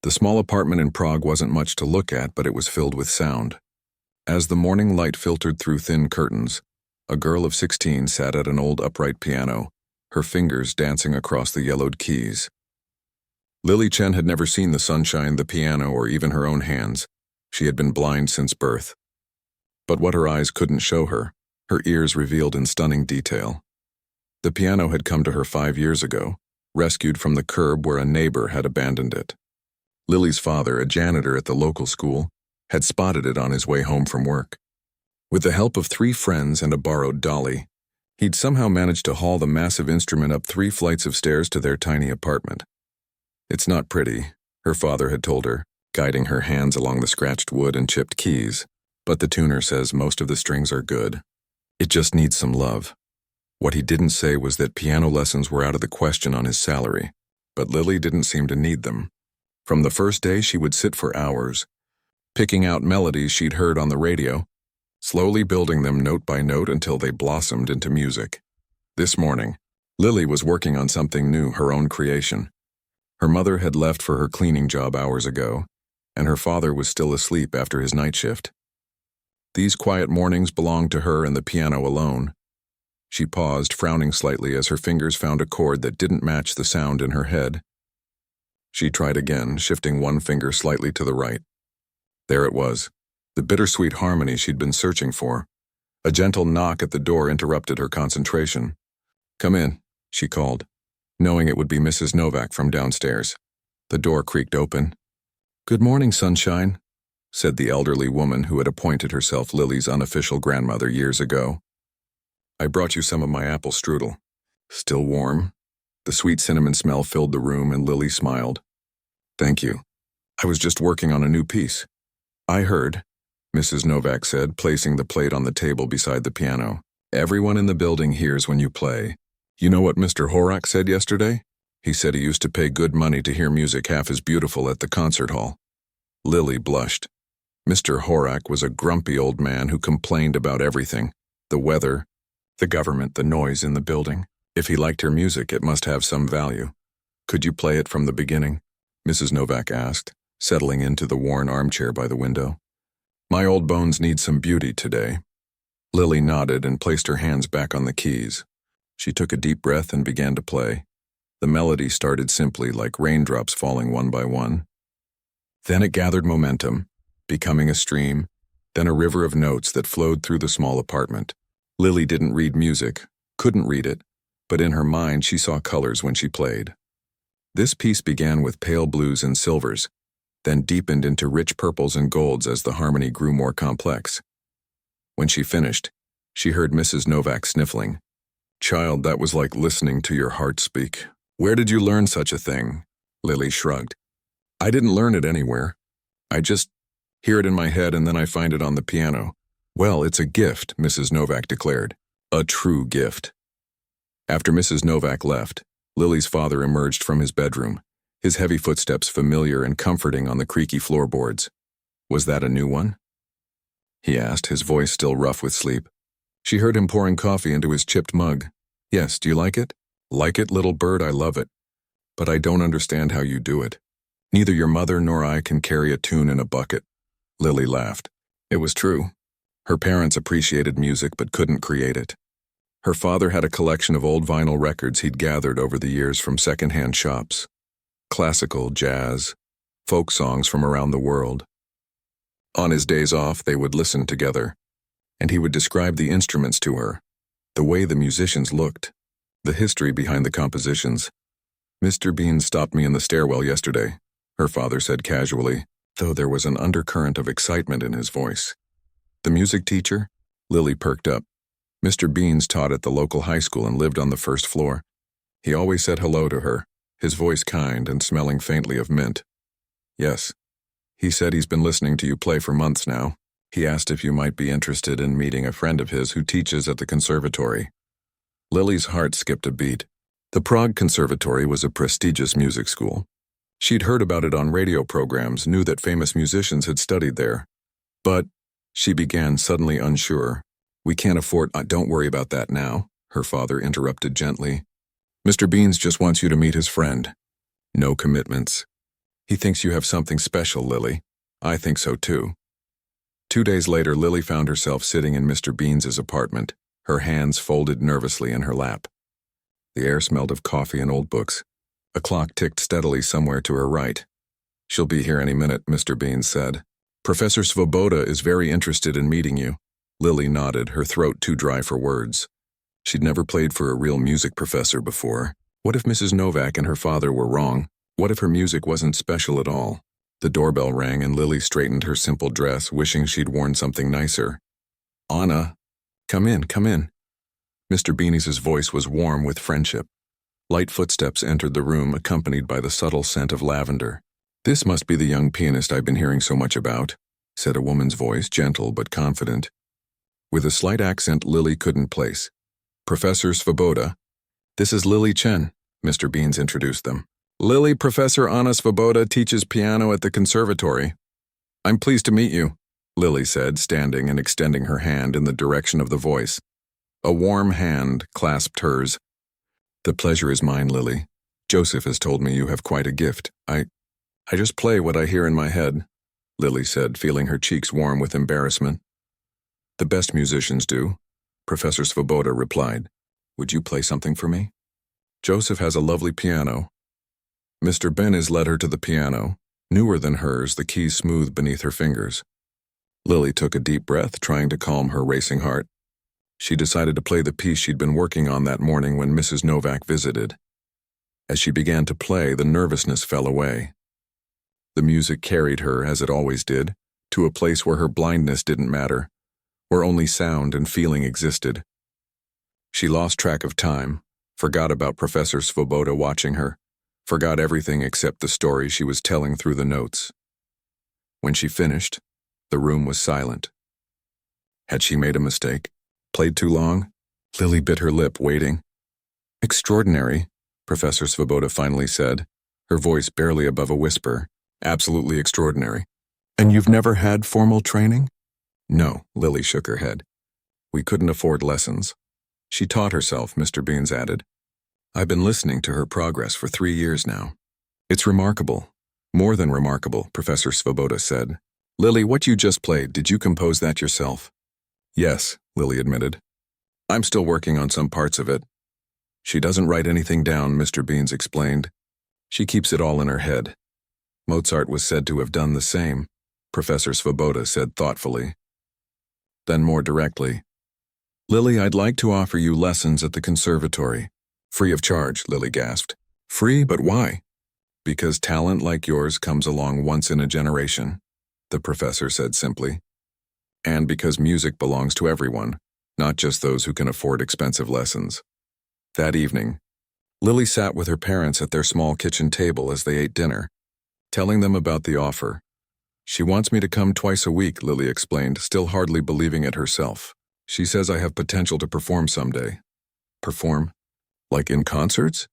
The small apartment in Prague wasn't much to look at, but it was filled with sound. As the morning light filtered through thin curtains, a girl of 16 sat at an old upright piano, her fingers dancing across the yellowed keys. Lily Chen had never seen the sunshine, the piano, or even her own hands. She had been blind since birth. But what her eyes couldn't show her, her ears revealed in stunning detail. The piano had come to her 5 years ago, rescued from the curb where a neighbor had abandoned it. Lily's father, a janitor at the local school, had spotted it on his way home from work. With the help of 3 friends and a borrowed dolly, he'd somehow managed to haul the massive instrument up 3 flights of stairs to their tiny apartment. "It's not pretty," her father had told her, guiding her hands along the scratched wood and chipped keys, "but the tuner says most of the strings are good. It just needs some love." What he didn't say was that piano lessons were out of the question on his salary, but Lily didn't seem to need them. From the first day, she would sit for hours, picking out melodies she'd heard on the radio, slowly building them note by note until they blossomed into music. This morning, Lily was working on something new, her own creation. Her mother had left for her cleaning job hours ago, and her father was still asleep after his night shift. These quiet mornings belonged to her and the piano alone. She paused, frowning slightly as her fingers found a chord that didn't match the sound in her head. She tried again, shifting one finger slightly to the right. There it was, the bittersweet harmony she'd been searching for. A gentle knock at the door interrupted her concentration. "Come in," she called, knowing it would be Mrs. Novak from downstairs. The door creaked open. "Good morning, sunshine," said the elderly woman who had appointed herself Lily's unofficial grandmother years ago. "I brought you some of my apple strudel. Still warm?" The sweet cinnamon smell filled the room, and Lily smiled. "Thank you. I was just working on a new piece." "I heard," Mrs. Novak said, placing the plate on the table beside the piano. "Everyone in the building hears when you play. You know what Mr. Horak said yesterday? He said he used to pay good money to hear music half as beautiful at the concert hall." Lily blushed. Mr. Horak was a grumpy old man who complained about everything: the weather, the government, the noise in the building. If he liked her music, it must have some value. "Could you play it from the beginning?" Mrs. Novak asked, settling into the worn armchair by the window. "My old bones need some beauty today." Lily nodded and placed her hands back on the keys. She took a deep breath and began to play. The melody started simply, like raindrops falling one by one. Then it gathered momentum, becoming a stream, then a river of notes that flowed through the small apartment. Lily didn't read music, couldn't read it, but in her mind she saw colors when she played. This piece began with pale blues and silvers, then deepened into rich purples and golds as the harmony grew more complex. When she finished, she heard Mrs. Novak sniffling. "Child, that was like listening to your heart speak. Where did you learn such a thing?" Lily shrugged. "I didn't learn it anywhere. I just hear it in my head and then I find it on the piano." "Well, it's a gift," Mrs. Novak declared. "A true gift." After Mrs. Novak left, Lily's father emerged from his bedroom, his heavy footsteps familiar and comforting on the creaky floorboards. "Was that a new one?" he asked, his voice still rough with sleep. She heard him pouring coffee into his chipped mug. "Yes, do you like it?" "Like it, little bird, I love it. But I don't understand how you do it. Neither your mother nor I can carry a tune in a bucket." Lily laughed. It was true. Her parents appreciated music but couldn't create it. Her father had a collection of old vinyl records he'd gathered over the years from secondhand shops. Classical, jazz, folk songs from around the world. On his days off, they would listen together, and he would describe the instruments to her, the way the musicians looked, the history behind the compositions. "Mr. Bean stopped me in the stairwell yesterday," her father said casually, though there was an undercurrent of excitement in his voice. "The music teacher?" Lily perked up. "Mr. Beans taught at the local high school and lived on the first floor. He always said hello to her, his voice kind and smelling faintly of mint." "Yes. He said he's been listening to you play for months now. He asked if you might be interested in meeting a friend of his who teaches at the conservatory." Lily's heart skipped a beat. The Prague Conservatory was a prestigious music school. She'd heard about it on radio programs, knew that famous musicians had studied there. But, she began, suddenly unsure. "We can't afford—" "Don't worry about that now," her father interrupted gently. "Mr. Beans just wants you to meet his friend. No commitments." He thinks you have something special, Lily. I think so too. 2 days later, Lily found herself sitting in Mr. Beans's apartment, her hands folded nervously in her lap. The air smelled of coffee and old books. A clock ticked steadily somewhere to her right. She'll be here any minute, Mr. Beans said. Professor Svoboda is very interested in meeting you. Lily nodded, her throat too dry for words. She'd never played for a real music professor before. What if Mrs. Novak and her father were wrong? What if her music wasn't special at all? The doorbell rang and Lily straightened her simple dress, wishing she'd worn something nicer. Anna, come in, come in. Mr. Beanis's voice was warm with friendship. Light footsteps entered the room, accompanied by the subtle scent of lavender. This must be the young pianist I've been hearing so much about, said a woman's voice, gentle but confident. With a slight accent Lily couldn't place. Professor Svoboda. This is Lily Chen, Mr. Beans introduced them. Lily, Professor Anna Svoboda teaches piano at the conservatory. I'm pleased to meet you, Lily said, standing and extending her hand in the direction of the voice. A warm hand clasped hers. The pleasure is mine, Lily. Joseph has told me you have quite a gift. I just play what I hear in my head, Lily said, feeling her cheeks warm with embarrassment. The best musicians do, Professor Svoboda replied. Would you play something for me? Joseph has a lovely piano. Mr. Benes led her to the piano, newer than hers, the keys smooth beneath her fingers. Lily took a deep breath, trying to calm her racing heart. She decided to play the piece she'd been working on that morning when Mrs. Novak visited. As she began to play, the nervousness fell away. The music carried her, as it always did, to a place where her blindness didn't matter, where only sound and feeling existed. She lost track of time, forgot about Professor Svoboda watching her, forgot everything except the story she was telling through the notes. When she finished, the room was silent. Had she made a mistake? Played too long? Lily bit her lip, waiting. Extraordinary, Professor Svoboda finally said, her voice barely above a whisper. Absolutely extraordinary. And you've never had formal training? No, Lily shook her head. We couldn't afford lessons. She taught herself, Mr. Beans added. I've been listening to her progress for 3 years now. It's remarkable. More than remarkable, Professor Svoboda said. Lily, what you just played, did you compose that yourself? Yes, Lily admitted. I'm still working on some parts of it. She doesn't write anything down, Mr. Beans explained. She keeps it all in her head. Mozart was said to have done the same, Professor Svoboda said thoughtfully. Then more directly. Lily, I'd like to offer you lessons at the conservatory. Free of charge, Lily gasped. Free, but why? Because talent like yours comes along once in a generation, the professor said simply. And because music belongs to everyone, not just those who can afford expensive lessons. That evening, Lily sat with her parents at their small kitchen table as they ate dinner, telling them about the offer. She wants me to come twice a week, Lily explained, still hardly believing it herself. She says I have potential to perform someday. Perform? Like in concerts?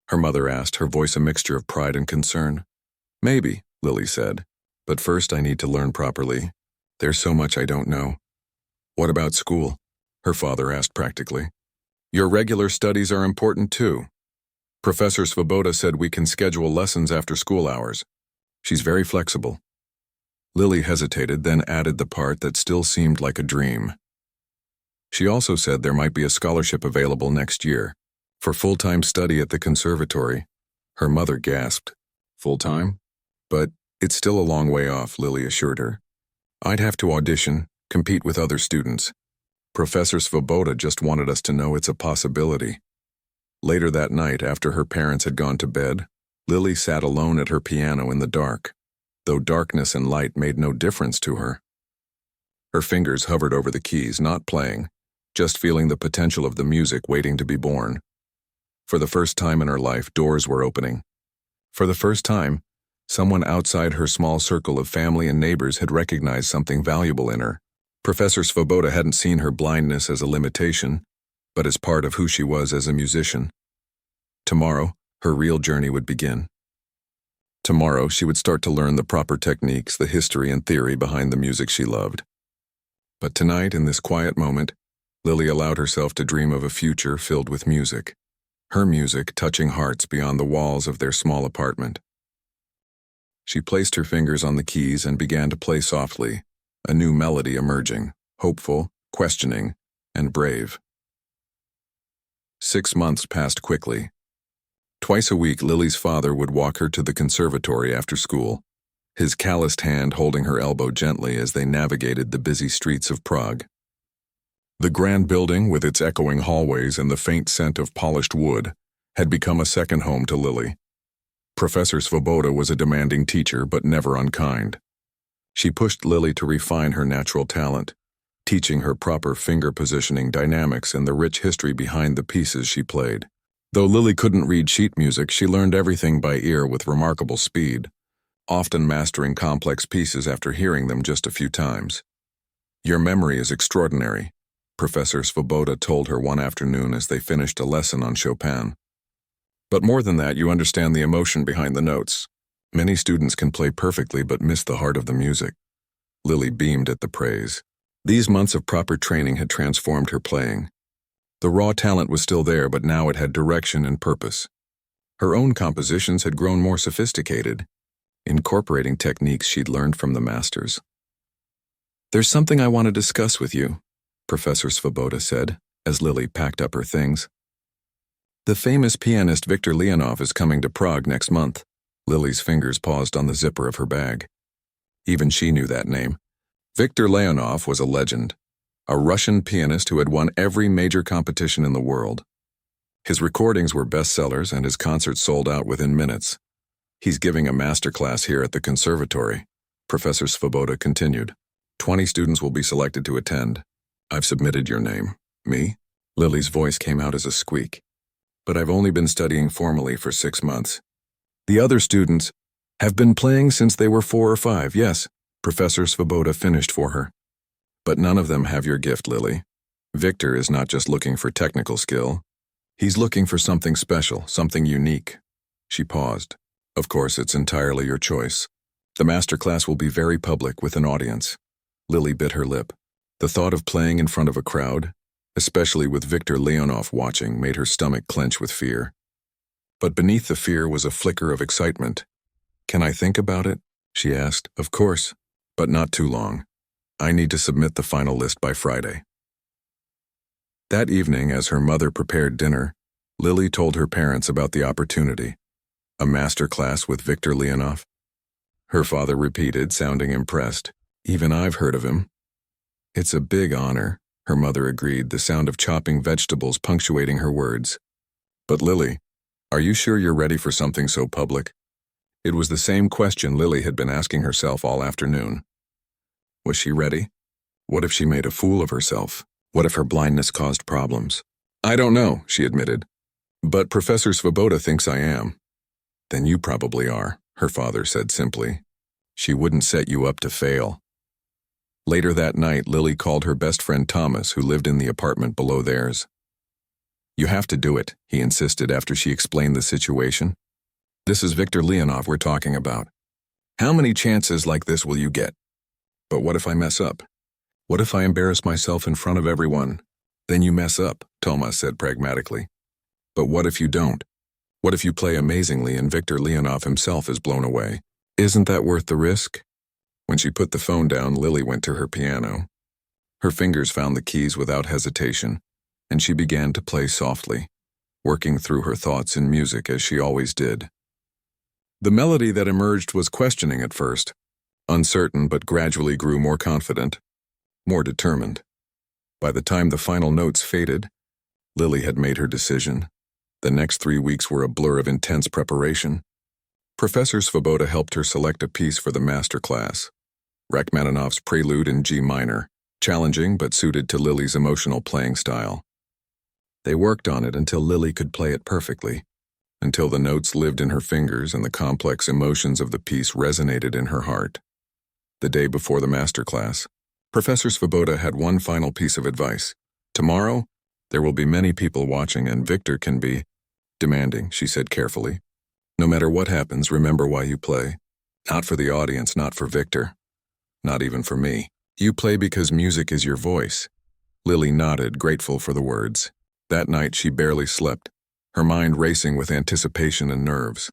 Her mother asked, her voice a mixture of pride and concern. Maybe, Lily said, but first I need to learn properly. There's so much I don't know. What about school? Her father asked practically. Your regular studies are important too. Professor Svoboda said we can schedule lessons after school hours. She's very flexible. Lily hesitated, then added the part that still seemed like a dream. She also said there might be a scholarship available next year for full-time study at the conservatory. Her mother gasped. Full-time? But it's still a long way off, Lily assured her. I'd have to audition, compete with other students. Professor Svoboda just wanted us to know it's a possibility. Later that night, after her parents had gone to bed, Lily sat alone at her piano in the dark, though darkness and light made no difference to her. Her fingers hovered over the keys, not playing, just feeling the potential of the music waiting to be born. For the first time in her life, doors were opening. For the first time, someone outside her small circle of family and neighbors had recognized something valuable in her. Professor Svoboda hadn't seen her blindness as a limitation, but as part of who she was as a musician. Tomorrow, her real journey would begin. Tomorrow, she would start to learn the proper techniques, the history and theory behind the music she loved. But tonight, in this quiet moment, Lily allowed herself to dream of a future filled with music. Her music touching hearts beyond the walls of their small apartment. She placed her fingers on the keys and began to play softly, a new melody emerging, hopeful, questioning, and brave. 6 months passed quickly. Twice a week, Lily's father would walk her to the conservatory after school, his calloused hand holding her elbow gently as they navigated the busy streets of Prague. The grand building, with its echoing hallways and the faint scent of polished wood, had become a second home to Lily. Professor Svoboda was a demanding teacher, but never unkind. She pushed Lily to refine her natural talent, teaching her proper finger positioning dynamics and the rich history behind the pieces she played. Though Lily couldn't read sheet music, she learned everything by ear with remarkable speed, often mastering complex pieces after hearing them just a few times. "Your memory is extraordinary," Professor Svoboda told her one afternoon as they finished a lesson on Chopin. "But more than that, you understand the emotion behind the notes. Many students can play perfectly but miss the heart of the music." Lily beamed at the praise. These months of proper training had transformed her playing. The raw talent was still there, but now it had direction and purpose. Her own compositions had grown more sophisticated, incorporating techniques she'd learned from the masters. "There's something I want to discuss with you," Professor Svoboda said, as Lily packed up her things. "The famous pianist Victor Leonov is coming to Prague next month." Lily's fingers paused on the zipper of her bag. Even she knew that name. Victor Leonov was a legend, a Russian pianist who had won every major competition in the world. His recordings were bestsellers and his concerts sold out within minutes. "He's giving a masterclass here at the conservatory," Professor Svoboda continued. 20 students will be selected to attend. I've submitted your name." "Me?" Lily's voice came out as a squeak. "But I've only been studying formally for 6 months. The other students have been playing since they were 4 or 5, yes," Professor Svoboda finished for her. "But none of them have your gift, Lily. Victor is not just looking for technical skill. He's looking for something special, something unique." She paused. "Of course, it's entirely your choice. The masterclass will be very public with an audience." Lily bit her lip. The thought of playing in front of a crowd, especially with Victor Leonov watching, made her stomach clench with fear. But beneath the fear was a flicker of excitement. "Can I think about it?" she asked. "Of course, but not too long. I need to submit the final list by Friday." That evening, as her mother prepared dinner, Lily told her parents about the opportunity. A master class with Victor Leonov? Her father repeated, sounding impressed. "Even I've heard of him." "It's a big honor," her mother agreed, the sound of chopping vegetables punctuating her words. "But Lily, are you sure you're ready for something so public?" It was the same question Lily had been asking herself all afternoon. Was she ready? What if she made a fool of herself? What if her blindness caused problems? "I don't know," she admitted. "But Professor Svoboda thinks I am." "Then you probably are," her father said simply. "She wouldn't set you up to fail." Later that night, Lily called her best friend Thomas, who lived in the apartment below theirs. "You have to do it," he insisted after she explained the situation. "This is Victor Leonov we're talking about. How many chances like this will you get? But what if I mess up? What if I embarrass myself in front of everyone?" "Then you mess up," Thomas said pragmatically. "But what if you don't? What if you play amazingly and Victor Leonov himself is blown away? Isn't that worth the risk?" When she put the phone down, Lily went to her piano. Her fingers found the keys without hesitation, and she began to play softly, working through her thoughts in music as she always did. The melody that emerged was questioning at first, uncertain, but gradually grew more confident, more determined. By the time the final notes faded, Lily had made her decision. The next 3 weeks were a blur of intense preparation. Professor Svoboda helped her select a piece for the master class, Rachmaninoff's Prelude in G minor, challenging but suited to Lily's emotional playing style. They worked on it until Lily could play it perfectly, until the notes lived in her fingers and the complex emotions of the piece resonated in her heart. The day before the master class, Professor Svoboda had one final piece of advice. "Tomorrow, there will be many people watching and Victor can be demanding," she said carefully. "No matter what happens, remember why you play. Not for the audience, not for Victor. Not even for me. You play because music is your voice." Lily nodded, grateful for the words. That night she barely slept, her mind racing with anticipation and nerves.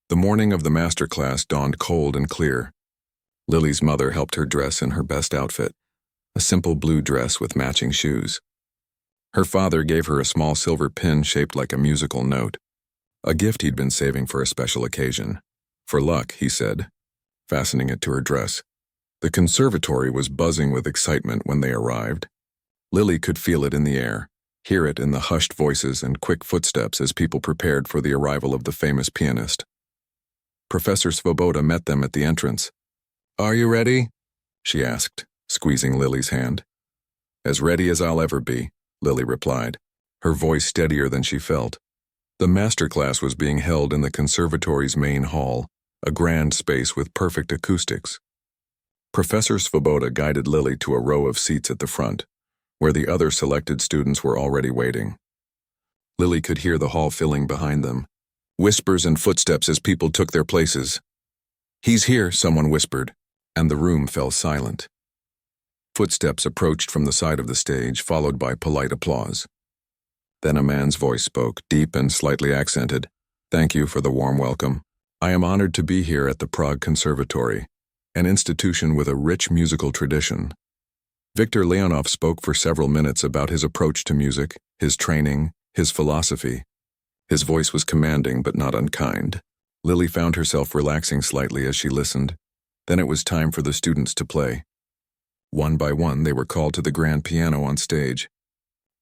The morning of the master class dawned cold and clear. Lily's mother helped her dress in her best outfit, a simple blue dress with matching shoes. Her father gave her a small silver pin shaped like a musical note, a gift he'd been saving for a special occasion. For luck, he said, fastening it to her dress. The conservatory was buzzing with excitement when they arrived. Lily could feel it in the air, hear it in the hushed voices and quick footsteps as people prepared for the arrival of the famous pianist. Professor Svoboda met them at the entrance. "Are you ready?" she asked, squeezing Lily's hand. "As ready as I'll ever be," Lily replied, her voice steadier than she felt. The master class was being held in the conservatory's main hall, a grand space with perfect acoustics. Professor Svoboda guided Lily to a row of seats at the front, where the other selected students were already waiting. Lily could hear the hall filling behind them, whispers and footsteps as people took their places. "He's here," someone whispered, and the room fell silent. Footsteps approached from the side of the stage, followed by polite applause. Then a man's voice spoke, deep and slightly accented. "Thank you for the warm welcome. I am honored to be here at the Prague Conservatory, an institution with a rich musical tradition." Viktor Leonov spoke for several minutes about his approach to music, his training, his philosophy. His voice was commanding but not unkind. Lily found herself relaxing slightly as she listened. Then it was time for the students to play. One by one, they were called to the grand piano on stage.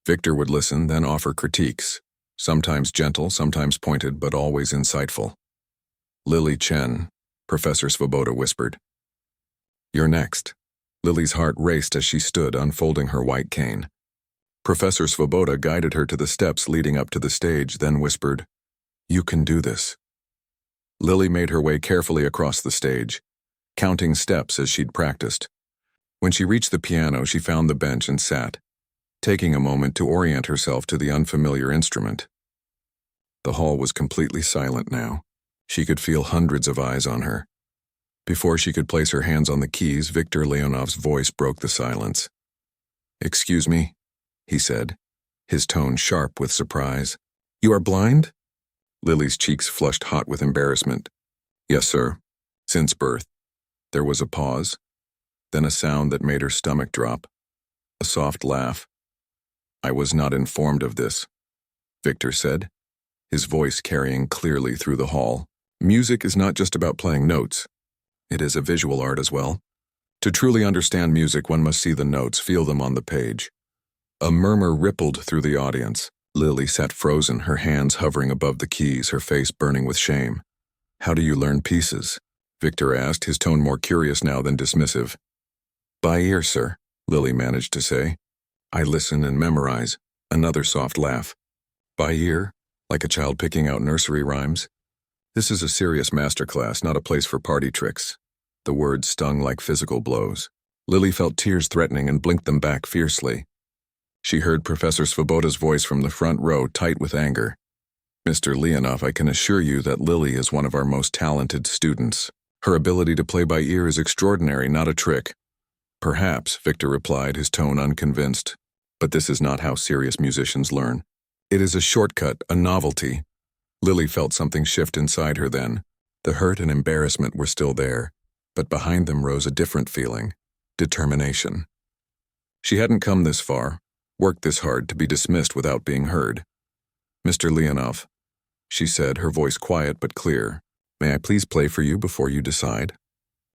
Viktor would listen, then offer critiques, sometimes gentle, sometimes pointed, but always insightful. "Lily Chen," Professor Svoboda whispered. "You're next." Lily's heart raced as she stood, unfolding her white cane. Professor Svoboda guided her to the steps leading up to the stage, then whispered, "You can do this." Lily made her way carefully across the stage, counting steps as she'd practiced. When she reached the piano, she found the bench and sat, taking a moment to orient herself to the unfamiliar instrument. The hall was completely silent now. She could feel hundreds of eyes on her. Before she could place her hands on the keys, Viktor Leonov's voice broke the silence. "Excuse me," he said, his tone sharp with surprise. "You are blind?" Lily's cheeks flushed hot with embarrassment. "Yes, sir. Since birth." There was a pause, then a sound that made her stomach drop. A soft laugh. "I was not informed of this," Viktor said, his voice carrying clearly through the hall. "Music is not just about playing notes. It is a visual art as well. To truly understand music, one must see the notes, feel them on the page." A murmur rippled through the audience. Lily sat frozen, her hands hovering above the keys, her face burning with shame. "How do you learn pieces?" Viktor asked, his tone more curious now than dismissive. "By ear, sir," Lily managed to say. "I listen and memorize." Another soft laugh. "By ear? Like a child picking out nursery rhymes?" "This is a serious masterclass, not a place for party tricks." The words stung like physical blows. Lily felt tears threatening and blinked them back fiercely. She heard Professor Svoboda's voice from the front row, tight with anger. "Mr. Leonov, I can assure you that Lily is one of our most talented students. Her ability to play by ear is extraordinary, not a trick." "Perhaps," Viktor replied, his tone unconvinced. "But this is not how serious musicians learn. It is a shortcut, a novelty." Lily felt something shift inside her then. The hurt and embarrassment were still there, but behind them rose a different feeling, determination. She hadn't come this far, worked this hard to be dismissed without being heard. "Mr. Leonov," she said, her voice quiet but clear, "may I please play for you before you decide?"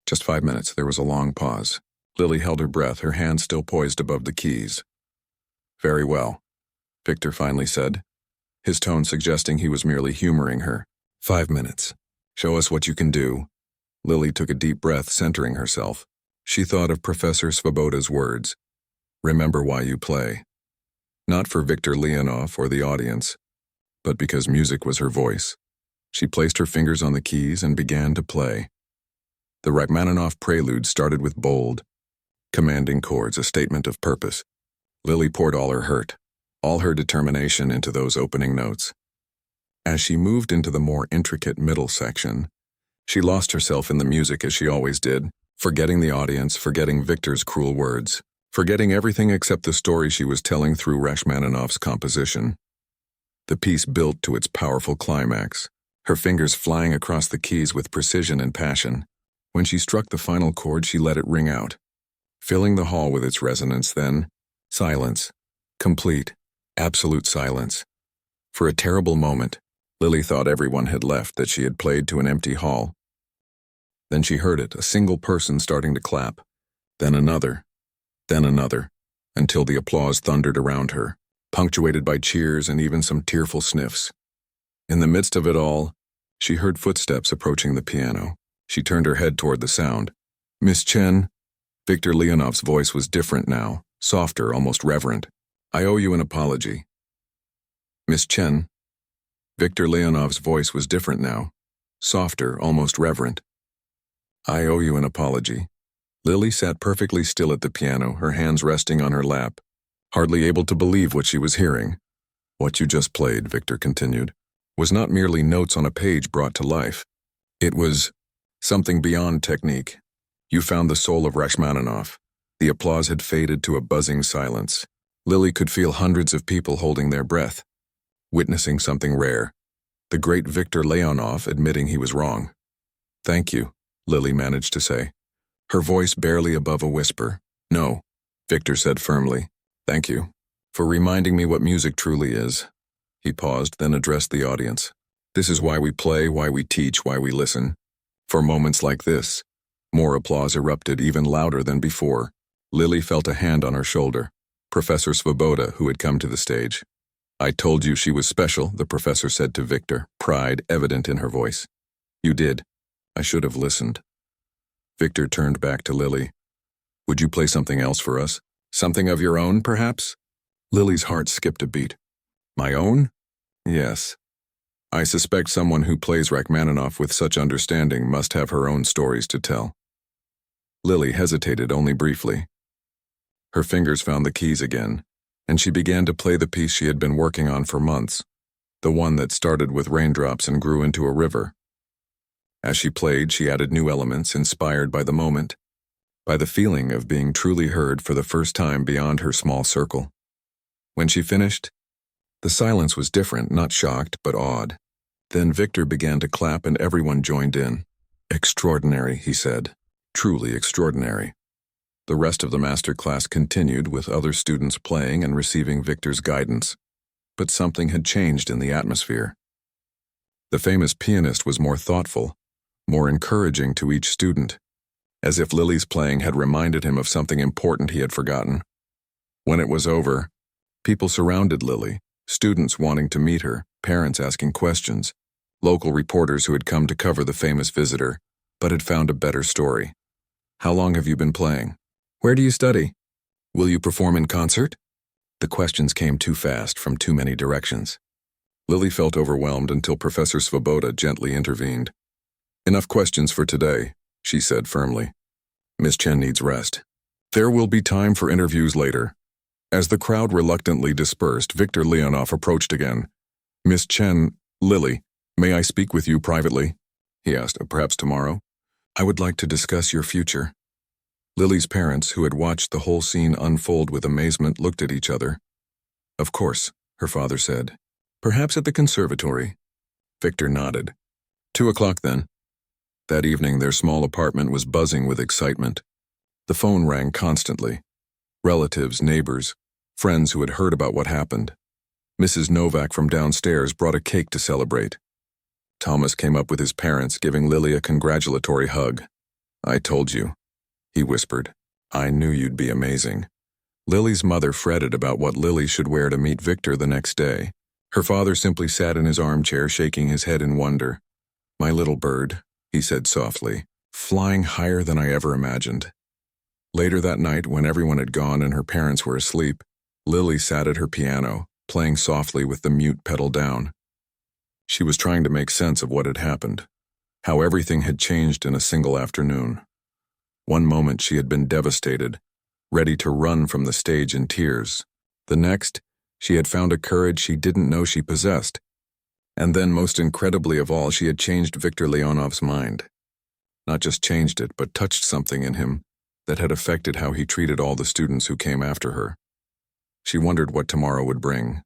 "Just 5 minutes." There was a long pause. Lily held her breath, her hand still poised above the keys. "Very well," Viktor finally said, his tone suggesting he was merely humoring her. 5 minutes. Show us what you can do." Lily took a deep breath, centering herself. She thought of Professor Svoboda's words. "Remember why you play." Not for Viktor Leonov or the audience, but because music was her voice. She placed her fingers on the keys and began to play. The Rachmaninoff prelude started with bold, commanding chords, a statement of purpose. Lily poured all her hurt, all her determination into those opening notes. As she moved into the more intricate middle section, she lost herself in the music as she always did, forgetting the audience, forgetting Viktor's cruel words, forgetting everything except the story she was telling through Rachmaninoff's composition. The piece built to its powerful climax, her fingers flying across the keys with precision and passion. When she struck the final chord, she let it ring out, filling the hall with its resonance. Then, silence. Complete, absolute silence. For a terrible moment, Lily thought everyone had left, that she had played to an empty hall. Then she heard it, a single person starting to clap, then another, until the applause thundered around her, punctuated by cheers and even some tearful sniffs. In the midst of it all, she heard footsteps approaching the piano. She turned her head toward the sound. "Miss Chen?" Victor Leonov's voice was different now, softer, almost reverent. "I owe you an apology." "Miss Chen?" Victor Leonov's voice was different now, softer, almost reverent. "I owe you an apology." Lily sat perfectly still at the piano, her hands resting on her lap, hardly able to believe what she was hearing. "What you just played," Victor continued, "was not merely notes on a page brought to life. It was something beyond technique. You found the soul of Rachmaninoff." The applause had faded to a buzzing silence. Lily could feel hundreds of people holding their breath, witnessing something rare. The great Victor Leonov admitting he was wrong. "Thank you," Lily managed to say, her voice barely above a whisper. "No," Victor said firmly. "Thank you for reminding me what music truly is." He paused, then addressed the audience. "This is why we play, why we teach, why we listen. For moments like this." More applause erupted, even louder than before. Lily felt a hand on her shoulder. Professor Svoboda, who had come to the stage. "I told you she was special," the professor said to Victor, pride evident in her voice. "You did. I should have listened." Victor turned back to Lily. "Would you play something else for us? Something of your own, perhaps?" Lily's heart skipped a beat. "My own?" "Yes. I suspect someone who plays Rachmaninoff with such understanding must have her own stories to tell." Lily hesitated only briefly. Her fingers found the keys again, and she began to play the piece she had been working on for months, the one that started with raindrops and grew into a river. As she played, she added new elements inspired by the moment, by the feeling of being truly heard for the first time beyond her small circle. When she finished, the silence was different, not shocked, but awed. Then Victor began to clap and everyone joined in. "Extraordinary," he said. "Truly extraordinary." The rest of the master class continued, with other students playing and receiving Victor's guidance. But something had changed in the atmosphere. The famous pianist was more thoughtful, more encouraging to each student, as if Lily's playing had reminded him of something important he had forgotten. When it was over, people surrounded Lily, students wanting to meet her, parents asking questions, local reporters who had come to cover the famous visitor, but had found a better story. "How long have you been playing? Where do you study? Will you perform in concert?" The questions came too fast from too many directions. Lily felt overwhelmed until Professor Svoboda gently intervened. "Enough questions for today," she said firmly. "Miss Chen needs rest. There will be time for interviews later." As the crowd reluctantly dispersed, Victor Leonov approached again. "Miss Chen, Lily, may I speak with you privately?" he asked. "Perhaps tomorrow? I would like to discuss your future." Lily's parents, who had watched the whole scene unfold with amazement, looked at each other. "Of course," her father said. "Perhaps at the conservatory." Victor nodded. 2:00 then. That evening, their small apartment was buzzing with excitement. The phone rang constantly. Relatives, neighbors, friends who had heard about what happened. Mrs. Novak from downstairs brought a cake to celebrate. Thomas came up with his parents, giving Lily a congratulatory hug. "I told you," he whispered. "I knew you'd be amazing." Lily's mother fretted about what Lily should wear to meet Victor the next day. Her father simply sat in his armchair, shaking his head in wonder. "My little bird," he said softly, "flying higher than I ever imagined." Later that night, when everyone had gone and her parents were asleep, Lily sat at her piano, playing softly with the mute pedal down. She was trying to make sense of what had happened, how everything had changed in a single afternoon. One moment she had been devastated, ready to run from the stage in tears. The next, she had found a courage she didn't know she possessed. And then, most incredibly of all, she had changed Victor Leonov's mind. Not just changed it, but touched something in him that had affected how he treated all the students who came after her. She wondered what tomorrow would bring.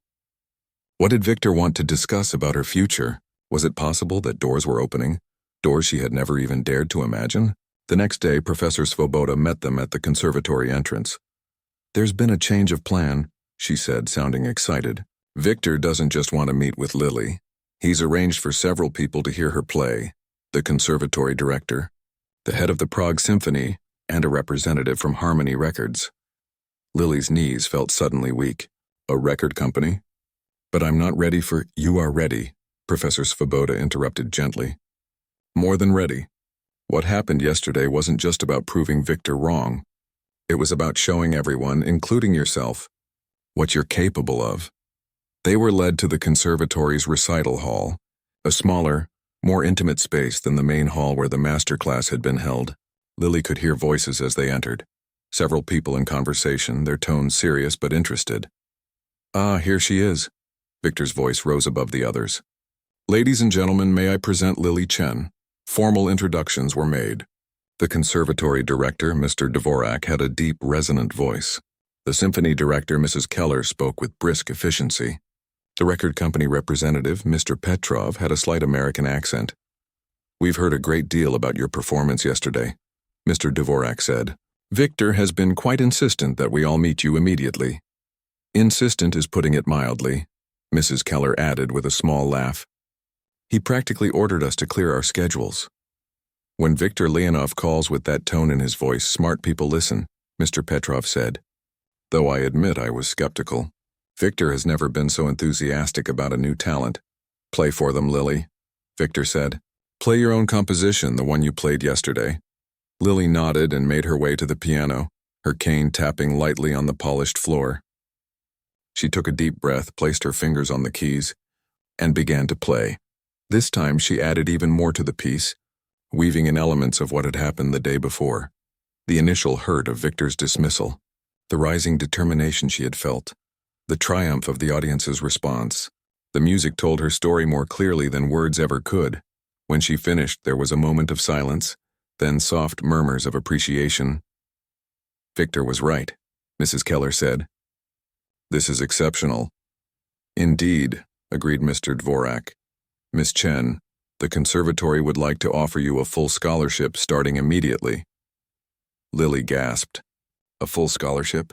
What did Victor want to discuss about her future? Was it possible that doors were opening? Doors she had never even dared to imagine? The next day, Professor Svoboda met them at the conservatory entrance. "There's been a change of plan," she said, sounding excited. "Victor doesn't just want to meet with Lily. He's arranged for several people to hear her play, the conservatory director, the head of the Prague Symphony, and a representative from Harmony Records." Lily's knees felt suddenly weak. "A record company?" "But I'm not ready for—" "You are ready," Professor Svoboda interrupted gently. "More than ready. What happened yesterday wasn't just about proving Victor wrong. It was about showing everyone, including yourself, what you're capable of." They were led to the conservatory's recital hall, a smaller, more intimate space than the main hall where the master class had been held. Lily could hear voices as they entered. Several people in conversation, their tones serious but interested. "Ah, here she is." Victor's voice rose above the others. "Ladies and gentlemen, may I present Lily Chen." Formal introductions were made. The conservatory director, Mr. Dvorak, had a deep, resonant voice. The symphony director, Mrs. Keller, spoke with brisk efficiency. The record company representative, Mr. Petrov, had a slight American accent. "We've heard a great deal about your performance yesterday," Mr. Dvorak said. "Victor has been quite insistent that we all meet you immediately." "Insistent is putting it mildly," Mrs. Keller added with a small laugh. "He practically ordered us to clear our schedules." "When Victor Leonov calls with that tone in his voice, smart people listen," Mr. Petrov said. Though I admit I was skeptical. Victor has never been so enthusiastic about a new talent. "Play for them, Lily," Victor said. "Play your own composition, the one you played yesterday." Lily nodded and made her way to the piano, her cane tapping lightly on the polished floor. She took a deep breath, placed her fingers on the keys, and began to play. This time she added even more to the piece, weaving in elements of what had happened the day before. The initial hurt of Victor's dismissal, the rising determination she had felt, the triumph of the audience's response. The music told her story more clearly than words ever could. When she finished, there was a moment of silence, then soft murmurs of appreciation. "Victor was right," Mrs. Keller said. "This is exceptional." "Indeed," agreed Mr. Dvorak. "Miss Chen, the conservatory would like to offer you a full scholarship starting immediately." Lily gasped. "A full scholarship?"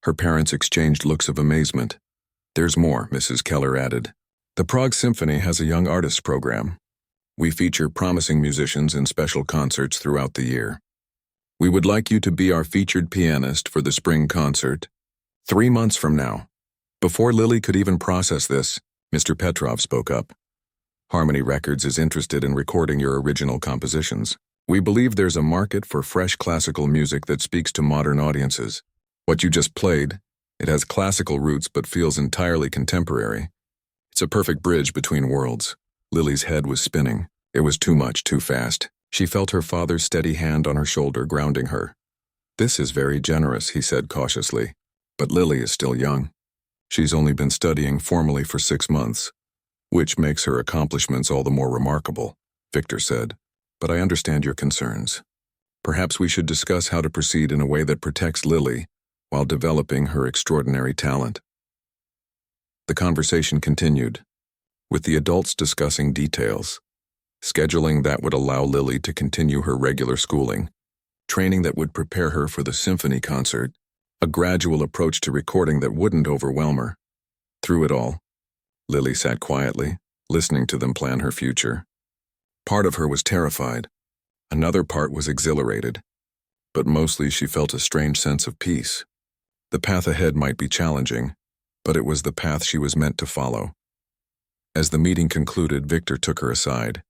Her parents exchanged looks of amazement. "There's more," Mrs. Keller added. "The Prague Symphony has a young artists program. We feature promising musicians in special concerts throughout the year. We would like you to be our featured pianist for the spring concert 3 months from now." Before Lily could even process this, Mr. Petrov spoke up. "Harmony Records is interested in recording your original compositions. We believe there's a market for fresh classical music that speaks to modern audiences. What you just played, it has classical roots but feels entirely contemporary. It's a perfect bridge between worlds." Lily's head was spinning. It was too much, too fast. She felt her father's steady hand on her shoulder, grounding her. "This is very generous," he said cautiously. "But Lily is still young. She's only been studying formally for 6 months, which makes her accomplishments all the more remarkable," Victor said. "But I understand your concerns. Perhaps we should discuss how to proceed in a way that protects Lily while developing her extraordinary talent." The conversation continued, with the adults discussing details, scheduling that would allow Lily to continue her regular schooling, training that would prepare her for the symphony concert, a gradual approach to recording that wouldn't overwhelm her. Through it all, Lily sat quietly, listening to them plan her future. Part of her was terrified. Another part was exhilarated. But mostly she felt a strange sense of peace. The path ahead might be challenging, but it was the path she was meant to follow. As the meeting concluded, Victor took her aside.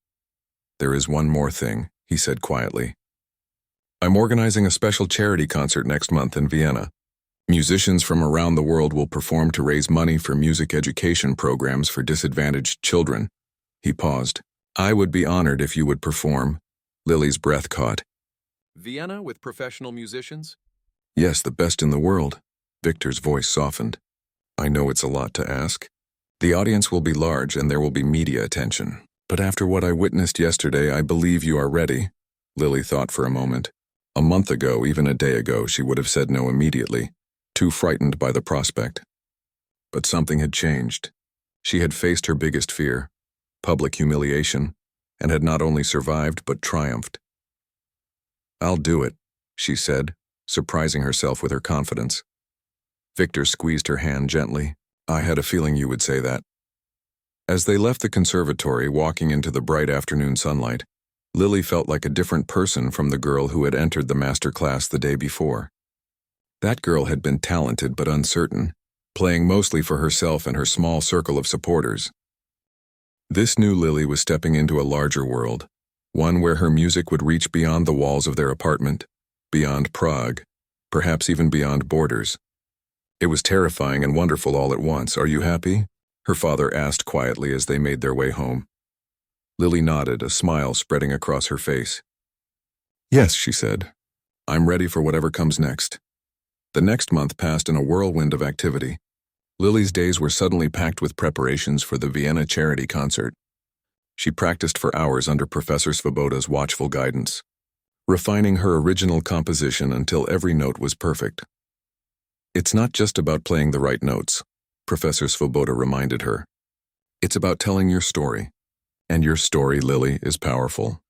"There is one more thing," he said quietly. "I'm organizing a special charity concert next month in Vienna. Musicians from around the world will perform to raise money for music education programs for disadvantaged children." He paused. "I would be honored if you would perform." Lily's breath caught. "Vienna with professional musicians?" "Yes, the best in the world." Victor's voice softened. "I know it's a lot to ask. The audience will be large and there will be media attention. But after what I witnessed yesterday, I believe you are ready." Lily thought for a moment. A month ago, even a day ago, she would have said no immediately, too frightened by the prospect. But something had changed. She had faced her biggest fear, public humiliation, and had not only survived but triumphed. "I'll do it," she said, surprising herself with her confidence. Victor squeezed her hand gently. "I had a feeling you would say that." As they left the conservatory, walking into the bright afternoon sunlight, Lily felt like a different person from the girl who had entered the master class the day before. That girl had been talented but uncertain, playing mostly for herself and her small circle of supporters. This new Lily was stepping into a larger world, one where her music would reach beyond the walls of their apartment, beyond Prague, perhaps even beyond borders. It was terrifying and wonderful all at once. "Are you happy?" her father asked quietly as they made their way home. Lily nodded, a smile spreading across her face. "Yes," she said. "I'm ready for whatever comes next." The next month passed in a whirlwind of activity. Lily's days were suddenly packed with preparations for the Vienna charity concert. She practiced for hours under Professor Svoboda's watchful guidance, refining her original composition until every note was perfect. "It's not just about playing the right notes," Professor Svoboda reminded her. "It's about telling your story. And your story, Lily, is powerful."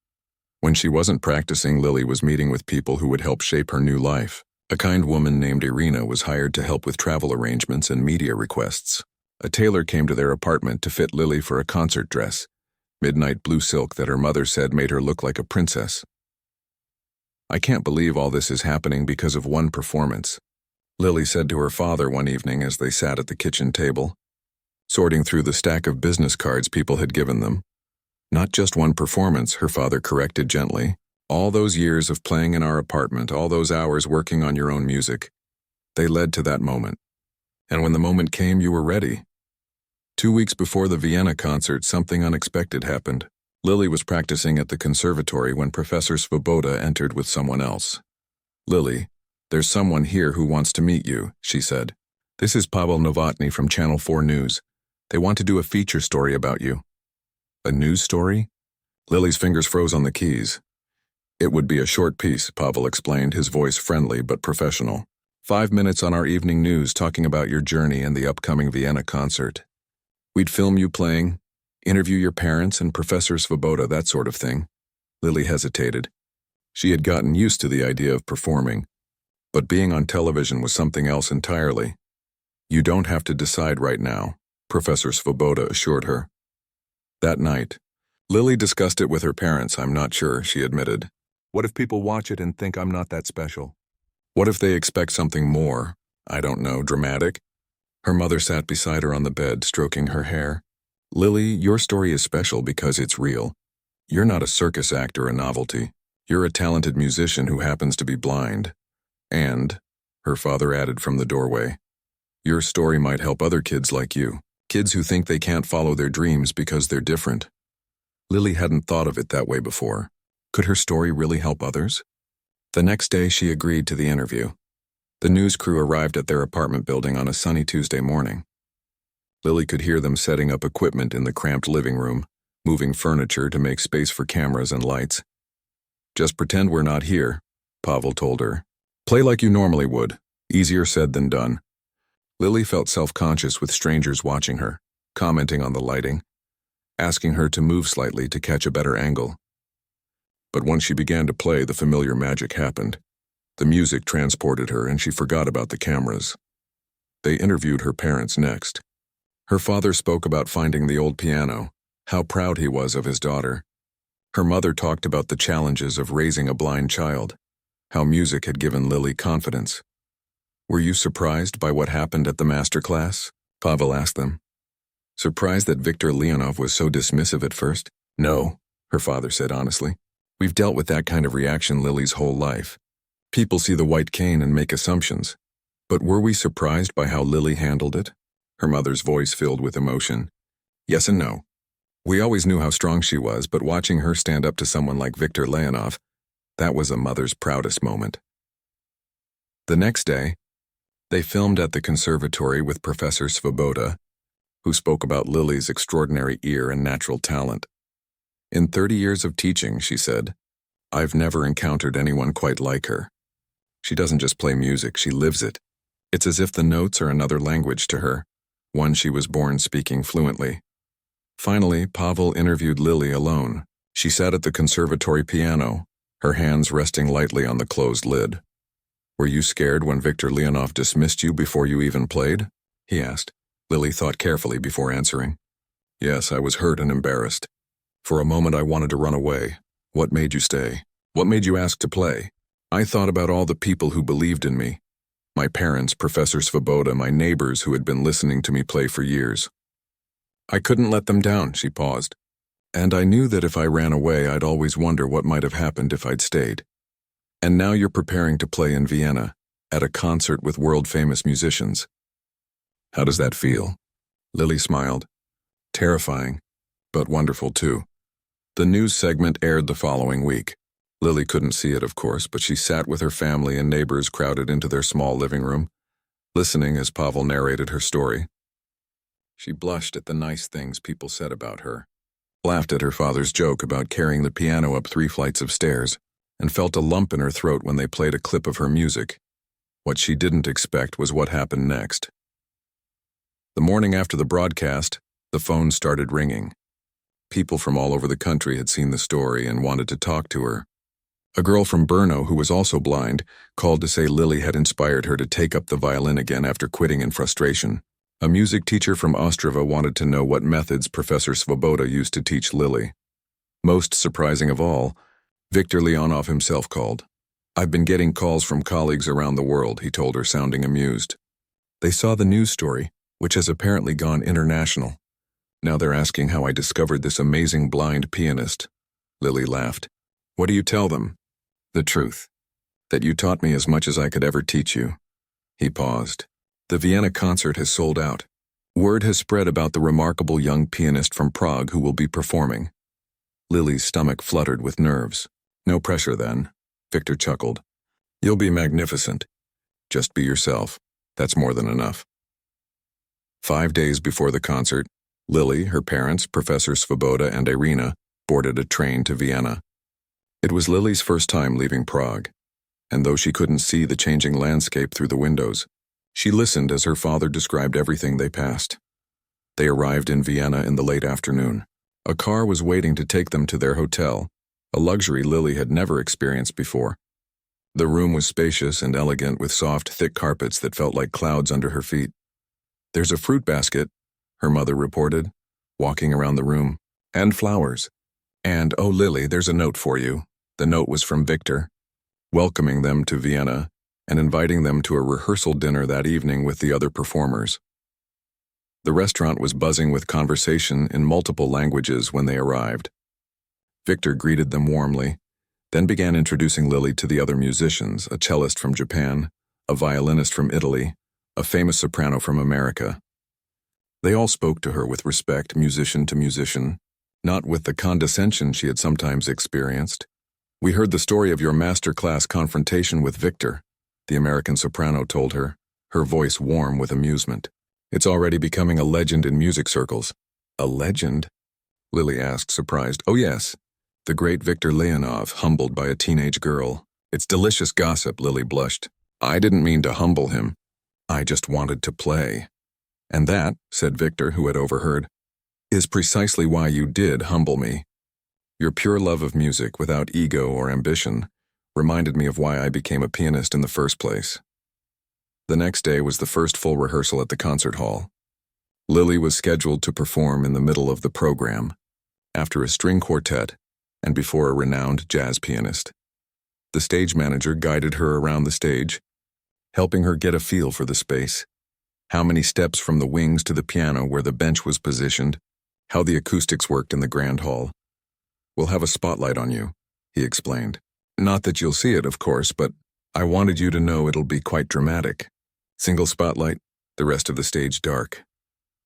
When she wasn't practicing, Lily was meeting with people who would help shape her new life. A kind woman named Irina was hired to help with travel arrangements and media requests. A tailor came to their apartment to fit Lily for a concert dress, midnight blue silk that her mother said made her look like a princess. "I can't believe all this is happening because of one performance," Lily said to her father one evening as they sat at the kitchen table, sorting through the stack of business cards people had given them. "Not just one performance," her father corrected gently. "All those years of playing in our apartment, all those hours working on your own music, they led to that moment. And when the moment came, you were ready." 2 weeks before the Vienna concert, something unexpected happened. Lily was practicing at the conservatory when Professor Svoboda entered with someone else. "Lily, there's someone here who wants to meet you," she said. "This is Pavel Novotny from Channel 4 News. They want to do a feature story about you." "A news story?" Lily's fingers froze on the keys. "It would be a short piece," Pavel explained, his voice friendly but professional. 5 minutes on our evening news talking about your journey and the upcoming Vienna concert. We'd film you playing, interview your parents and Professor Svoboda, that sort of thing." Lily hesitated. She had gotten used to the idea of performing, but being on television was something else entirely. "You don't have to decide right now," Professor Svoboda assured her. That night, Lily discussed it with her parents. "I'm not sure," she admitted. "What if people watch it and think I'm not that special? What if they expect something more, I don't know, dramatic?" Her mother sat beside her on the bed, stroking her hair. "Lily, your story is special because it's real. You're not a circus act or a novelty. You're a talented musician who happens to be blind. And," her father added from the doorway, "your story might help other kids like you, kids who think they can't follow their dreams because they're different." Lily hadn't thought of it that way before. Could her story really help others? The next day, she agreed to the interview. The news crew arrived at their apartment building on a sunny Tuesday morning. Lily could hear them setting up equipment in the cramped living room, moving furniture to make space for cameras and lights. "Just pretend we're not here," Pavel told her. "Play like you normally would." Easier said than done. Lily felt self-conscious with strangers watching her, commenting on the lighting, asking her to move slightly to catch a better angle. But once she began to play, the familiar magic happened. The music transported her, and she forgot about the cameras. They interviewed her parents next. Her father spoke about finding the old piano, how proud he was of his daughter. Her mother talked about the challenges of raising a blind child, how music had given Lily confidence. "Were you surprised by what happened at the master class?" Pavel asked them. "Surprised that Victor Leonov was so dismissive at first?" "No," her father said honestly. "We've dealt with that kind of reaction Lily's whole life. People see the white cane and make assumptions. But were we surprised by how Lily handled it?" Her mother's voice filled with emotion. "Yes and no. We always knew how strong she was, but watching her stand up to someone like Victor Leonov, that was a mother's proudest moment." The next day, they filmed at the conservatory with Professor Svoboda, who spoke about Lily's extraordinary ear and natural talent. "In 30 years of teaching," she said, "I've never encountered anyone quite like her. She doesn't just play music, she lives it. It's as if the notes are another language to her, one she was born speaking fluently. Finally, Pavel interviewed Lily alone. She sat at the conservatory piano, her hands resting lightly on the closed lid. "Were you scared when Victor Leonov dismissed you before you even played?" he asked. Lily thought carefully before answering. "Yes, I was hurt and embarrassed. For a moment I wanted to run away. What made you stay? What made you ask to play? I thought about all the people who believed in me. My parents, Professor Svoboda, my neighbors who had been listening to me play for years. I couldn't let them down," she paused. "And I knew that if I ran away, I'd always wonder what might have happened if I'd stayed. And now you're preparing to play in Vienna, at a concert with world-famous musicians. How does that feel?" Lily smiled. "Terrifying, but wonderful too." The news segment aired the following week. Lily couldn't see it, of course, but she sat with her family and neighbors crowded into their small living room, listening as Pavel narrated her story. She blushed at the nice things people said about her, laughed at her father's joke about carrying the piano up 3 flights of stairs, and felt a lump in her throat when they played a clip of her music. What she didn't expect was what happened next. The morning after the broadcast, the phone started ringing. People from all over the country had seen the story and wanted to talk to her. A girl from Brno, who was also blind, called to say Lily had inspired her to take up the violin again after quitting in frustration. A music teacher from Ostrava wanted to know what methods Professor Svoboda used to teach Lily. Most surprising of all, Victor Leonov himself called. "I've been getting calls from colleagues around the world," he told her, sounding amused. "They saw the news story, which has apparently gone international. Now they're asking how I discovered this amazing blind pianist." Lily laughed. "What do you tell them?" "The truth. That you taught me as much as I could ever teach you." He paused. "The Vienna concert has sold out. Word has spread about the remarkable young pianist from Prague who will be performing." Lily's stomach fluttered with nerves. "No pressure then," Victor chuckled. "You'll be magnificent. Just be yourself. That's more than enough." 5 days before the concert, Lily, her parents, Professor Svoboda, and Irina boarded a train to Vienna. It was Lily's first time leaving Prague, and though she couldn't see the changing landscape through the windows, she listened as her father described everything they passed. They arrived in Vienna in the late afternoon. A car was waiting to take them to their hotel, a luxury Lily had never experienced before. The room was spacious and elegant with soft, thick carpets that felt like clouds under her feet. "There's a fruit basket," her mother reported, walking around the room, "and flowers. And, oh Lily, there's a note for you." The note was from Victor, welcoming them to Vienna and inviting them to a rehearsal dinner that evening with the other performers. The restaurant was buzzing with conversation in multiple languages when they arrived. Victor greeted them warmly, then began introducing Lily to the other musicians, a cellist from Japan, a violinist from Italy, a famous soprano from America. They all spoke to her with respect, musician to musician, not with the condescension she had sometimes experienced. "We heard the story of your master-class confrontation with Victor," the American soprano told her, her voice warm with amusement. "It's already becoming a legend in music circles." "A legend?" Lily asked, surprised. "Oh yes, the great Victor Leonov, humbled by a teenage girl. It's delicious gossip," Lily blushed. "I didn't mean to humble him. I just wanted to play." "And that," said Victor, who had overheard, "is precisely why you did humble me. Your pure love of music, without ego or ambition, reminded me of why I became a pianist in the first place." The next day was the first full rehearsal at the concert hall. Lily was scheduled to perform in the middle of the program, after a string quartet and before a renowned jazz pianist. The stage manager guided her around the stage, helping her get a feel for the space, how many steps from the wings to the piano where the bench was positioned, how the acoustics worked in the grand hall. "We'll have a spotlight on you," he explained. "Not that you'll see it, of course, but I wanted you to know it'll be quite dramatic. Single spotlight, the rest of the stage dark."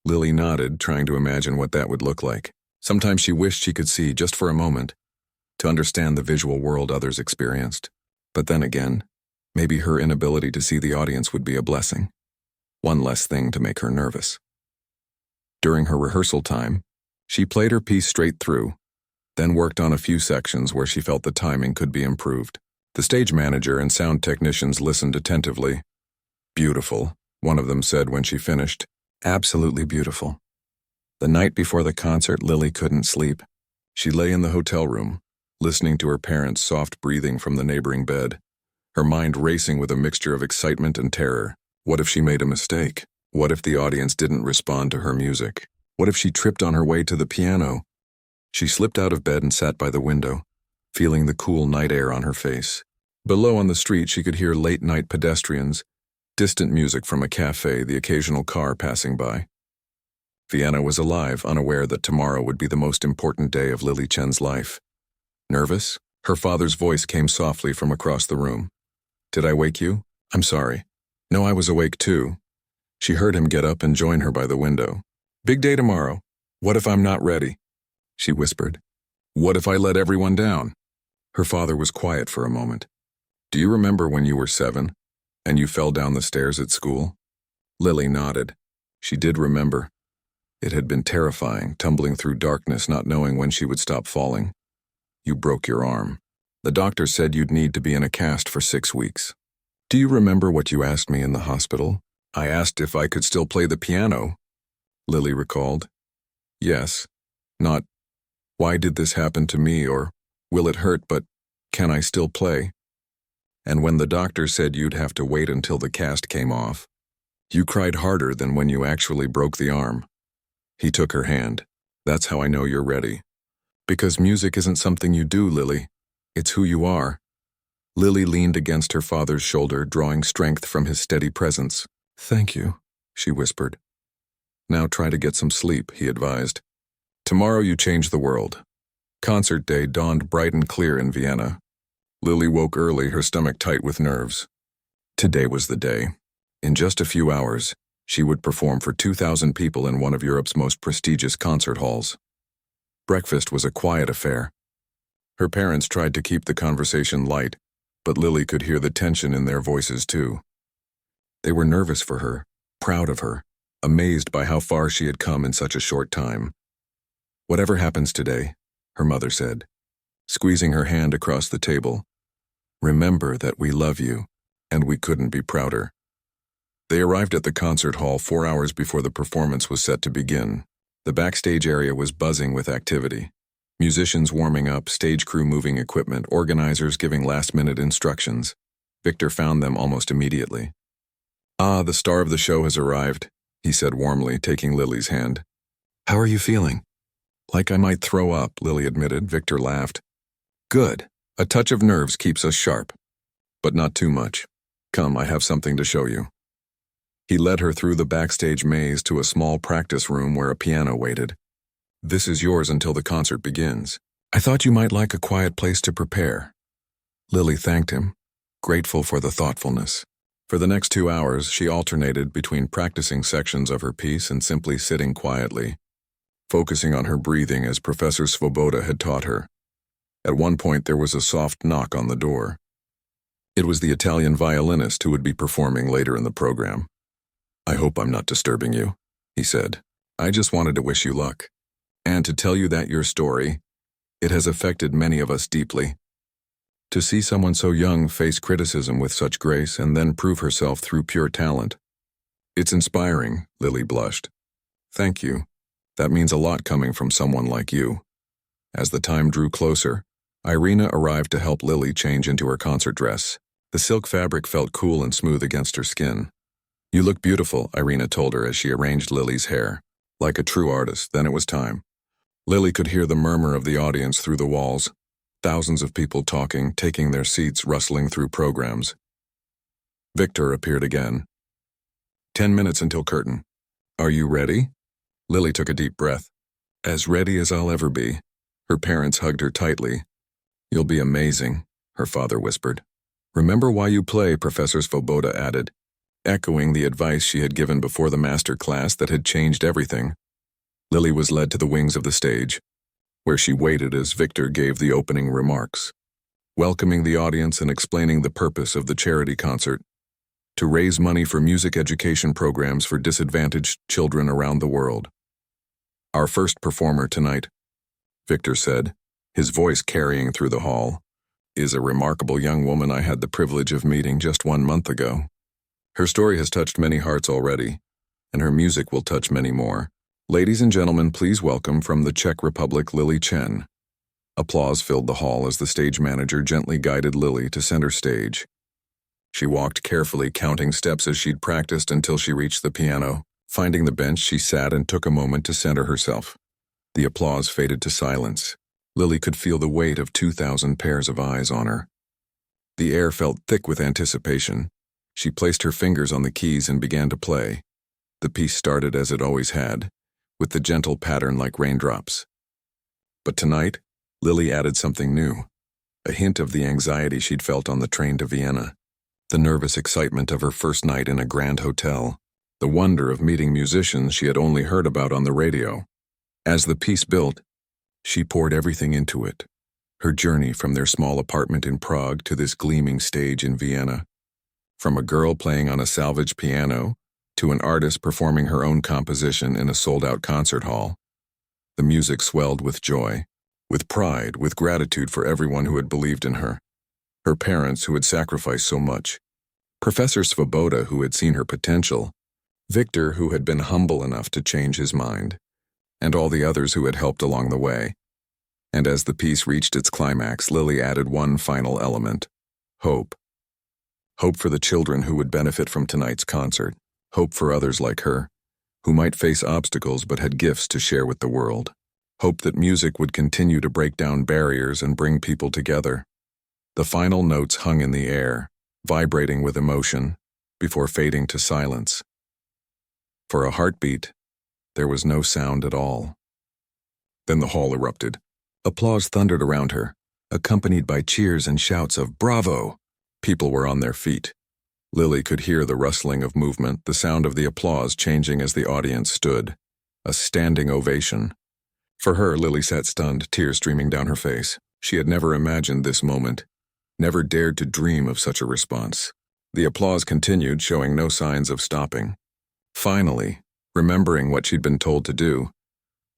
Lily nodded, trying to imagine what that would look like. Sometimes she wished she could see, just for a moment, to understand the visual world others experienced. But then again, maybe her inability to see the audience would be a blessing. One less thing to make her nervous. During her rehearsal time, she played her piece straight through, then worked on a few sections where she felt the timing could be improved. The stage manager and sound technicians listened attentively. "Beautiful," one of them said when she finished. "Absolutely beautiful." The night before the concert, Lily couldn't sleep. She lay in the hotel room, listening to her parents' soft breathing from the neighboring bed, her mind racing with a mixture of excitement and terror. What if she made a mistake? What if the audience didn't respond to her music? What if she tripped on her way to the piano? She slipped out of bed and sat by the window, feeling the cool night air on her face. Below on the street, she could hear late-night pedestrians, distant music from a cafe, the occasional car passing by. Vienna was alive, unaware that tomorrow would be the most important day of Lily Chen's life. Nervous? Her father's voice came softly from across the room. "Did I wake you? I'm sorry." "No, I was awake too." She heard him get up and join her by the window. "Big day tomorrow. What if I'm not ready?" she whispered. "What if I let everyone down?" Her father was quiet for a moment. "Do you remember when you were 7 and you fell down the stairs at school?" Lily nodded. She did remember. It had been terrifying, tumbling through darkness, not knowing when she would stop falling. "You broke your arm. The doctor said you'd need to be in a cast for 6 weeks. Do you remember what you asked me in the hospital?" "I asked if I could still play the piano," Lily recalled. "Yes. Not, why did this happen to me, or will it hurt, but can I still play? And when the doctor said you'd have to wait until the cast came off, you cried harder than when you actually broke the arm." He took her hand. "That's how I know you're ready. Because music isn't something you do, Lily. It's who you are." Lily leaned against her father's shoulder, drawing strength from his steady presence. "Thank you," she whispered. "Now try to get some sleep," he advised. Tomorrow you change the world. Concert day dawned bright and clear in Vienna. Lily woke early, her stomach tight with nerves. Today was the day. In just a few hours, she would perform for 2,000 people in one of Europe's most prestigious concert halls. Breakfast was a quiet affair. Her parents tried to keep the conversation light, but Lily could hear the tension in their voices too. They were nervous for her, proud of her, amazed by how far she had come in such a short time. "Whatever happens today," her mother said, squeezing her hand across the table, "remember that we love you, and we couldn't be prouder." They arrived at the concert hall 4 hours before the performance was set to begin. The backstage area was buzzing with activity. Musicians warming up, stage crew moving equipment, organizers giving last-minute instructions. Victor found them almost immediately. "Ah, the star of the show has arrived," he said warmly, taking Lily's hand. "How are you feeling?" "Like I might throw up," Lily admitted. Victor laughed. "Good. A touch of nerves keeps us sharp. But not too much. Come, I have something to show you." He led her through the backstage maze to a small practice room where a piano waited. "This is yours until the concert begins. I thought you might like a quiet place to prepare." Lily thanked him, grateful for the thoughtfulness. For the next 2 hours, she alternated between practicing sections of her piece and simply sitting quietly, focusing on her breathing as Professor Svoboda had taught her. At one point, there was a soft knock on the door. It was the Italian violinist who would be performing later in the program. "I hope I'm not disturbing you," he said. "I just wanted to wish you luck, and to tell you that your story, it has affected many of us deeply. To see someone so young face criticism with such grace and then prove herself through pure talent. It's inspiring," Lily blushed. "Thank you. That means a lot coming from someone like you." As the time drew closer, Irina arrived to help Lily change into her concert dress. The silk fabric felt cool and smooth against her skin. "You look beautiful," Irina told her as she arranged Lily's hair. Like a true artist, then it was time. Lily could hear the murmur of the audience through the walls. Thousands of people talking, taking their seats, rustling through programs. Victor appeared again. 10 minutes until curtain. Are you ready?" Lily took a deep breath. "As ready as I'll ever be." Her parents hugged her tightly. "You'll be amazing," her father whispered. "Remember why you play," Professor Svoboda added, echoing the advice she had given before the master class that had changed everything. Lily was led to the wings of the stage, where she waited as Victor gave the opening remarks, welcoming the audience and explaining the purpose of the charity concert, to raise money for music education programs for disadvantaged children around the world. "Our first performer tonight," Victor said, his voice carrying through the hall, "is a remarkable young woman I had the privilege of meeting just 1 month ago. Her story has touched many hearts already, and her music will touch many more. Ladies and gentlemen, please welcome from the Czech Republic Lily Chen. Applause filled the hall as the stage manager gently guided Lily to center stage. She walked carefully, counting steps as she'd practiced until she reached the piano. Finding the bench, she sat and took a moment to center herself. The applause faded to silence. Lily could feel the weight of 2,000 pairs of eyes on her. The air felt thick with anticipation. She placed her fingers on the keys and began to play. The piece started as it always had, with the gentle pattern like raindrops. But tonight, Lily added something new, a hint of the anxiety she'd felt on the train to Vienna, the nervous excitement of her first night in a grand hotel, the wonder of meeting musicians she had only heard about on the radio. As the piece built, she poured everything into it, her journey from their small apartment in Prague to this gleaming stage in Vienna, from a girl playing on a salvage piano to an artist performing her own composition in a sold-out concert hall. The music swelled with joy, with pride, with gratitude for everyone who had believed in her. Her parents who had sacrificed so much, Professor Svoboda who had seen her potential, Victor who had been humble enough to change his mind, and all the others who had helped along the way. And as the piece reached its climax, Lily added one final element: hope. Hope for the children who would benefit from tonight's concert, hope for others like her, who might face obstacles but had gifts to share with the world. Hope that music would continue to break down barriers and bring people together. The final notes hung in the air, vibrating with emotion, before fading to silence. For a heartbeat, there was no sound at all. Then the hall erupted. Applause thundered around her, accompanied by cheers and shouts of "Bravo!" People were on their feet. Lily could hear the rustling of movement, the sound of the applause changing as the audience stood. A standing ovation. For her, Lily sat stunned, tears streaming down her face. She had never imagined this moment, never dared to dream of such a response. The applause continued, showing no signs of stopping. Finally, remembering what she'd been told to do,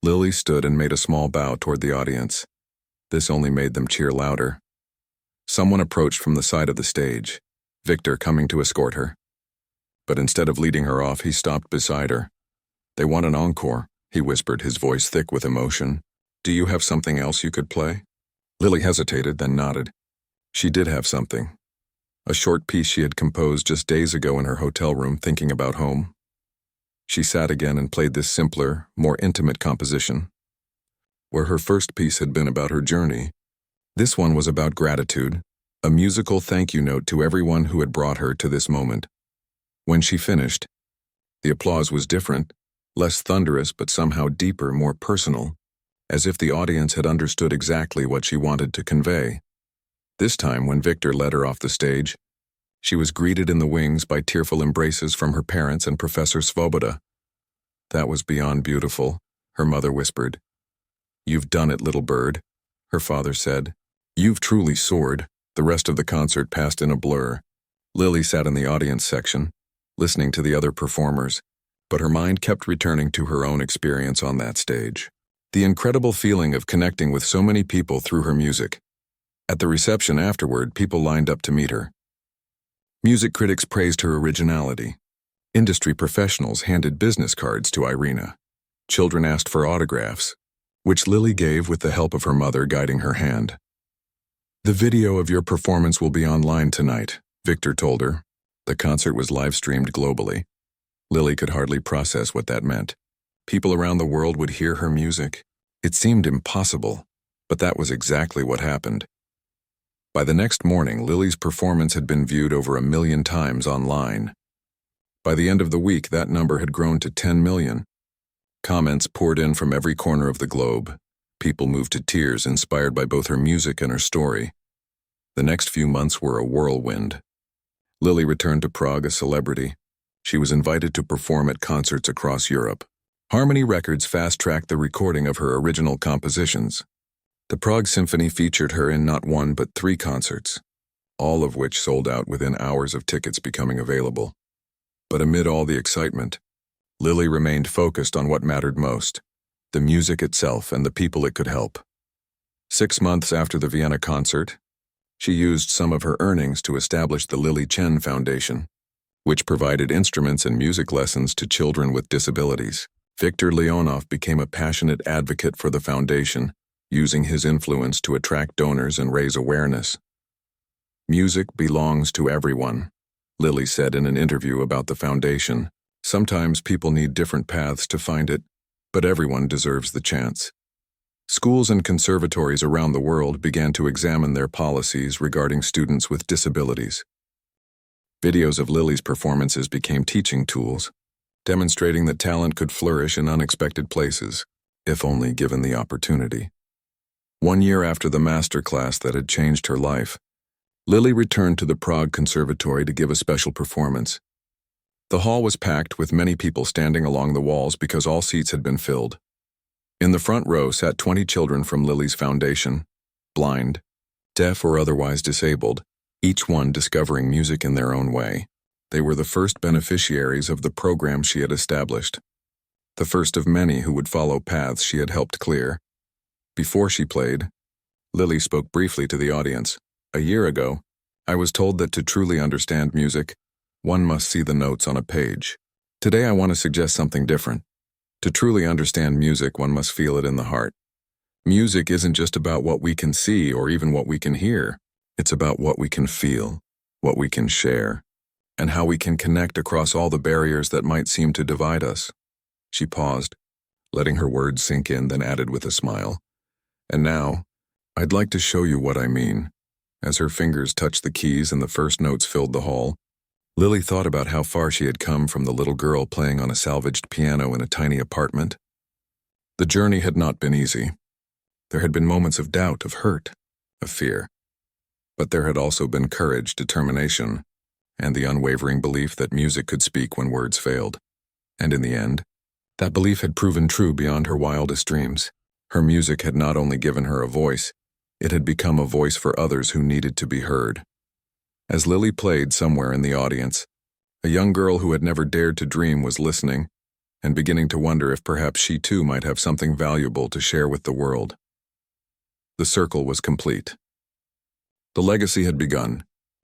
Lily stood and made a small bow toward the audience. This only made them cheer louder. Someone approached from the side of the stage, Victor coming to escort her. But instead of leading her off, he stopped beside her. "They want an encore," he whispered, his voice thick with emotion. "Do you have something else you could play?" Lily hesitated, then nodded. She did have something. A short piece she had composed just days ago in her hotel room, thinking about home. She sat again and played this simpler, more intimate composition. Where her first piece had been about her journey, this one was about gratitude, a musical thank you note to everyone who had brought her to this moment. When she finished, the applause was different, less thunderous but somehow deeper, more personal, as if the audience had understood exactly what she wanted to convey. This time, when Victor led her off the stage, she was greeted in the wings by tearful embraces from her parents and Professor Svoboda. "That was beyond beautiful," her mother whispered. "You've done it, little bird," her father said. "You've truly soared." The rest of the concert passed in a blur. Lily sat in the audience section, listening to the other performers, but her mind kept returning to her own experience on that stage. The incredible feeling of connecting with so many people through her music. At the reception afterward, people lined up to meet her. Music critics praised her originality. Industry professionals handed business cards to Irina. Children asked for autographs, which Lily gave with the help of her mother guiding her hand. "The video of your performance will be online tonight," Victor told her. The concert was live-streamed globally. Lily could hardly process what that meant. People around the world would hear her music. It seemed impossible, but that was exactly what happened. By the next morning, Lily's performance had been viewed over 1 million times online. By the end of the week, that number had grown to 10 million. Comments poured in from every corner of the globe. People moved to tears, inspired by both her music and her story. The next few months were a whirlwind. Lily returned to Prague a celebrity. She was invited to perform at concerts across Europe. Harmony Records fast-tracked the recording of her original compositions. The Prague Symphony featured her in not one but 3 concerts, all of which sold out within hours of tickets becoming available. But amid all the excitement, Lily remained focused on what mattered most: the music itself and the people it could help. 6 months after the Vienna concert, she used some of her earnings to establish the Lily Chen Foundation, which provided instruments and music lessons to children with disabilities. Viktor Leonov became a passionate advocate for the foundation, using his influence to attract donors and raise awareness. Music belongs to everyone, Lily said in an interview about the foundation. Sometimes people need different paths to find it, but everyone deserves the chance. Schools and conservatories around the world began to examine their policies regarding students with disabilities. Videos of Lily's performances became teaching tools, demonstrating that talent could flourish in unexpected places, if only given the opportunity. 1 year after the master class that had changed her life, Lily returned to the Prague Conservatory to give a special performance. The hall was packed with many people standing along the walls because all seats had been filled. In the front row sat 20 children from Lily's foundation, blind, deaf or otherwise disabled, each one discovering music in their own way. They were the first beneficiaries of the program she had established, the first of many who would follow paths she had helped clear. Before she played, Lily spoke briefly to the audience. "A year ago, I was told that to truly understand music, one must see the notes on a page. Today I want to suggest something different. To truly understand music, one must feel it in the heart. Music isn't just about what we can see or even what we can hear. It's about what we can feel, what we can share, and how we can connect across all the barriers that might seem to divide us." She paused, letting her words sink in, then added with a smile, "And now, I'd like to show you what I mean." As her fingers touched the keys and the first notes filled the hall, Lily thought about how far she had come from the little girl playing on a salvaged piano in a tiny apartment. The journey had not been easy. There had been moments of doubt, of hurt, of fear. But there had also been courage, determination, and the unwavering belief that music could speak when words failed. And in the end, that belief had proven true beyond her wildest dreams. Her music had not only given her a voice, it had become a voice for others who needed to be heard. As Lily played somewhere in the audience, a young girl who had never dared to dream was listening and beginning to wonder if perhaps she too might have something valuable to share with the world. The circle was complete. The legacy had begun,